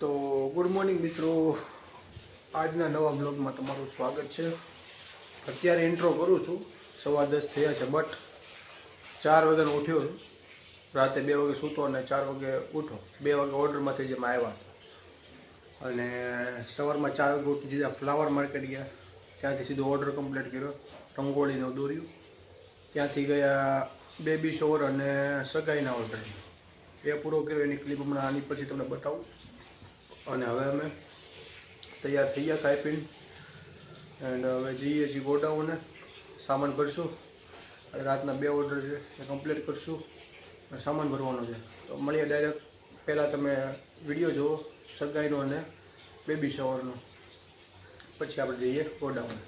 તો good morning મિત્રો, આજના નવા બ્લોગમાં તમારું સ્વાગત છે. અત્યારે ઇન્ટ્રો કરું છું. 10:15 થયા છે, બટ 4 વાગ્યાનો ઉઠ્યો છું. રાતે 2 વાગે સૂતો અને 4 વાગે ઉઠો. 2 વાગે ઓર્ડરમાંથી જેમ આવ્યા હતા અને સવારમાં 4 વાગે ઉઠી સીધા ફ્લાવર માર્કેટ ગયા. ત્યાંથી સીધો ઓર્ડર કમ્પ્લીટ કર્યો, રંગોળીનું દોર્યું. ત્યાંથી ગયા બેબી શોવર અને સગાઈના ઓર્ડર, એ પૂરો કર્યો. એની ક્લિપ હમણાં આની પછી તમને બતાવું. અને હવે અમે તૈયાર થઈ ગયા ખાઈ પીને, એન્ડ હવે જઈએ છીએ ગોડાઉને, સામાન ભરશું. રાતના 2 ઓર્ડર છે એ કમ્પ્લીટ કરશું અને સામાન ભરવાનો છે. તો મળીએ ડાયરેક્ટ. પહેલાં તમે વિડીયો જુઓ સગાઈનો અને બેબી શાવરનો, પછી આપણે જઈએ ગોડાઉન.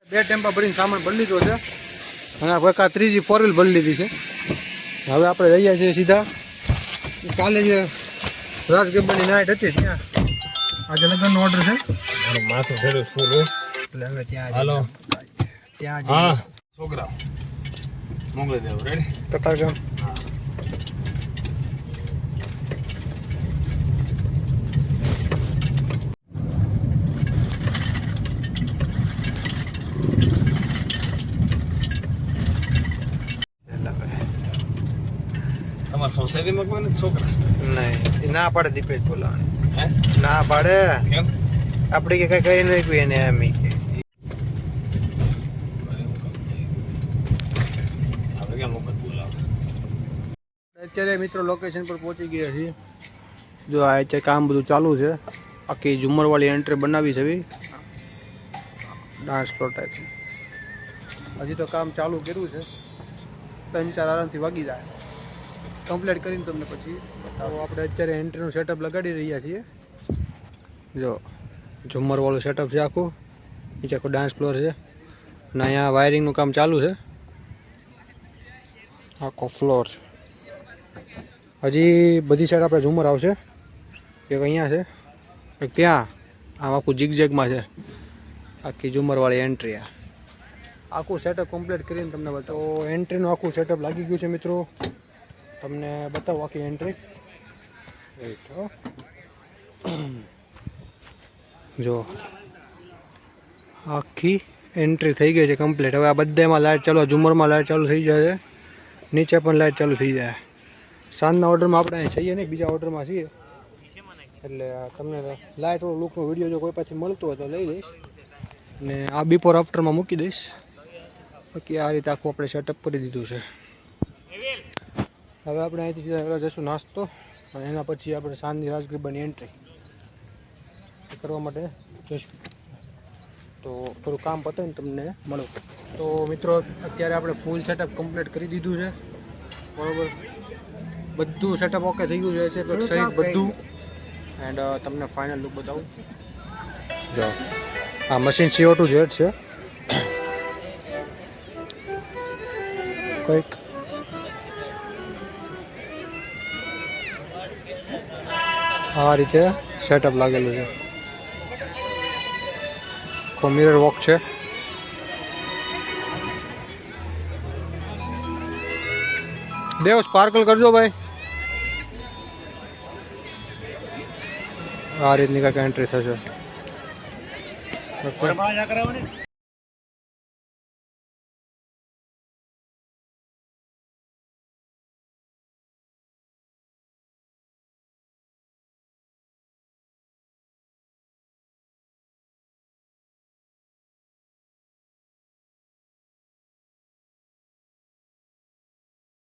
બે ટેમ્પા ભરીને સામાન ભરી લીધો છે અને આ ત્રીજી 4 વ્હીલ ભરી લીધી છે. હવે આપણે જઈએ છીએ સીધા. કાલે જે રાજ ગબ્બરની નાઇટ હતી ત્યાં આજે લગ્નનો ઓર્ડર છે. માથું ફેરું ફૂલ હોય એટલે હવે ત્યાં હાલો ત્યાં હા છોકરા મોકલી દેવું. રેડી કતારગામ. તમારા સોસાયટીમાં કોઈ નથી છોકરા? નહીં, ના પાડે દીપેશ બોલાવાની. હે ના પાડે. કેમ? આપણે કે કઈ કઈ નહીં કોઈ એને એમ કે આપણે કેમ વખત બોલાવે? અત્યારે મિત્રો લોકેશન પર પહોંચી ગયા છીએ. જો આ અત્યારે કામ બધું ચાલુ છે. આખી ઝુમરવાળી એન્ટ્રી બનાવી છે, ડાન્સ ફ્લોર ટાઈપ. હજી તો કામ ચાલુ કર્યું છે. 3-4 આરામથી વાગી જાય. કમ્પ્લીટ કરીને તમને પછી બતાવો. આપણે અત્યારે એન્ટ્રીનું સેટઅપ લગાડી રહ્યા છીએ. જો ઝુમરવાળું સેટઅપ છે આખું. નીચે આખો ડાન્સ ફ્લોર છે અને અહીંયા વાયરિંગનું કામ ચાલુ છે. આખો ફ્લોર છે. હજી બધી સાઈડ આપણે ઝુમર આવશે. એક અહીંયા છે, એક ત્યાં. આમ આખું જીગજેગમાં છે આખી ઝુમરવાળી એન્ટ્રી. આખું સેટઅપ કમ્પ્લીટ કરીને તમને બતાવો. એન્ટ્રીનું આખું સેટઅપ લાગી ગયું છે મિત્રો. તમને બતાવો આખી એન્ટ્રી. જો આખી એન્ટ્રી થઈ ગઈ છે કમ્પ્લીટ. હવે આ બધામાં લાઇટ ચાલુ, ઝુમરમાં લાઇટ ચાલુ થઈ જાય છે, નીચે પણ લાઇટ ચાલુ થઈ જાય. સાંજના ઓર્ડરમાં આપણે અહીં છીએ નહીં, બીજા ઓર્ડરમાં છીએ. એટલે તમને લાઇટ લુકનો વિડીયો જો કોઈ પાછી મળતો હોય તો લઈ લઈશ અને આ બિફોર આફ્ટરમાં મૂકી દઈશ. બાકી આ રીતે આખું આપણે સેટઅપ કરી દીધું છે. હવે આપણે અહીંથી સીધા જઈશું નાસ્તો અને એના પછી આપણે સાંજની રાજગરબાની એન્ટ્રી કરવા માટે જઈશું. તો થોડું કામ પતાવીને તમને મળું. તો મિત્રો અત્યારે આપણે ફૂલ સેટઅપ કમ્પ્લીટ કરી દીધું છે, બરાબર. બધું સેટઅપ ઓકે થઈ ગયું છે સહિત બધું. એન્ડ તમને ફાઇનલ લુક બતાવું. જો આ મશીન CO2 જેટ છે કંઈક. આ રીતે સેટઅપ લાગેલું છે. મિરર વોક છે. દેવ સ્પાર્કલ કરજો ભાઈ. આ રીતની કાંઈક એન્ટ્રી થશે.